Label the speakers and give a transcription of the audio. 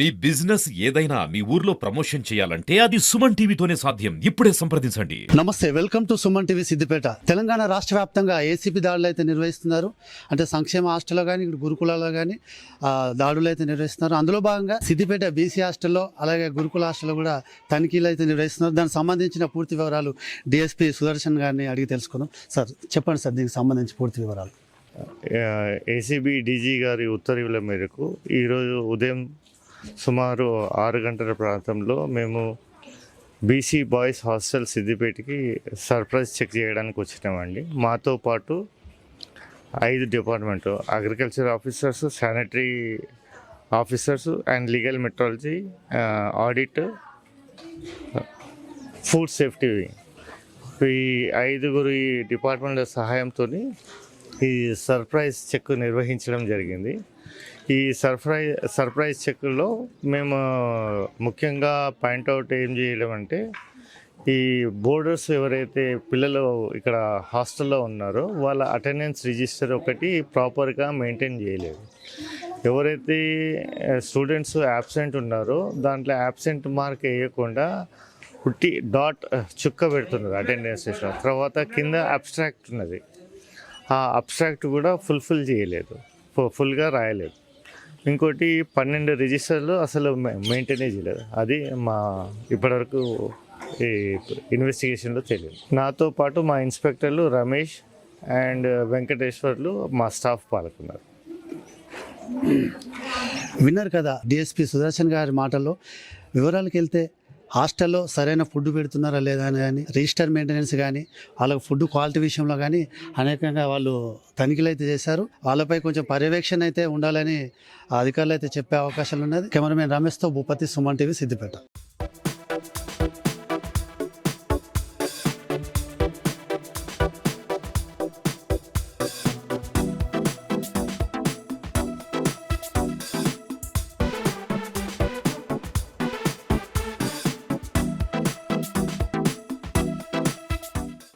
Speaker 1: మీ business ఏదైనా మీ ఊర్లో promotion చేయాలంటే అది సుమన్ టీవీతోనే సాధ్యం. ఇప్పుడే సంప్రదించండి.
Speaker 2: నమస్తే, welcome to Suman TV Siddipet. Telangana రాష్ట్ర వ్యాప్తంగా ఏసీపీ దాడులు అయితే నిర్వహిస్తున్నారు. అంటే సంక్షేమ హాస్టల్లో కానీ ఇక్కడ గురుకులాల్లో కానీ దాడులు అయితే నిర్వహిస్తున్నారు. అందులో భాగంగా సిద్దిపేట బీసీ హాస్టల్లో అలాగే గురుకుల హాస్టల్లో కూడా తనిఖీలు అయితే నిర్వహిస్తున్నారు. దానికి సంబంధించిన పూర్తి వివరాలు డిఎస్పీ సుదర్శన్ గారిని అడిగి తెలుసుకుందాం. సార్ చెప్పండి సార్, దీనికి సంబంధించి పూర్తి వివరాలు.
Speaker 3: ఏసీబీ డీజీ గారి ఉత్తర్వుల మేరకు ఈరోజు ఉదయం సుమారు 6 గంటల ప్రాంతంలో మేము బీసీ బాయ్స్ హాస్టల్ సిద్దిపేటకి సర్ప్రైజ్ చెక్ చేయడానికి వచ్చినామండి. మాతో పాటు 5 department agriculture officers, sanitary officers and legal metrology, audit, food safety, ఈ 5 డిపార్ట్మెంట్ల సహాయంతో ఈ సర్ప్రైజ్ చెక్ నిర్వహించడం జరిగింది. ఈ సర్ప్రైజ్ చెక్లో మేము ముఖ్యంగా పాయింట్అవుట్ ఏం చేయడం అంటే, ఈ బోర్డర్స్ ఎవరైతే పిల్లలు ఇక్కడ హాస్టల్లో ఉన్నారో వాళ్ళ అటెండెన్స్ రిజిస్టర్ ఒకటి ప్రాపర్గా మెయింటైన్ చేయలేదు. ఎవరైతే స్టూడెంట్స్ యాబ్సెంట్ ఉన్నారో దాంట్లో యాబ్సెంట్ మార్క్ వేయకుండా పుట్టి డాట్ చుక్క పెడుతున్నారు అటెండెన్స్ లిస్ట్లో. తర్వాత కింద అబ్స్ట్రాక్ట్ ఉన్నది, ఆ అబ్స్ట్రాక్ట్ కూడా ఫుల్ఫిల్ చేయలేదు, ఫుల్గా రాయలేదు. ఇంకోటి 12 రిజిస్టర్లు అసలు మెయింటైనే చేయలేదు. అది మా ఇప్పటివరకు ఈ ఇన్వెస్టిగేషన్లో తెలియదు. నాతో పాటు మా ఇన్స్పెక్టర్లు రమేష్ అండ్ వెంకటేశ్వర్లు మా స్టాఫ్ పాల్గొన్నారు.
Speaker 2: విన్నారు కదా డిఎస్పీ సుదర్శన్ గారి మాటల్లో. వివరాలకు వెళ్తే హాస్టల్లో సరైన ఫుడ్ పెడుతున్నారా లేదా అని కానీ, రిజిస్టర్ మెయింటెనెన్స్ కానీ, వాళ్ళకి ఫుడ్ క్వాలిటీ విషయంలో కానీ అనేకంగా వాళ్ళు తనిఖీలు అయితే చేశారు. వాళ్ళపై కొంచెం పర్యవేక్షణ అయితే ఉండాలని అధికారులు అయితే చెప్పే అవకాశాలు ఉన్నది. కెమెరామెన్ రమేష్తో భూపతి, సుమన్ టీవీ, సిద్దిపేట.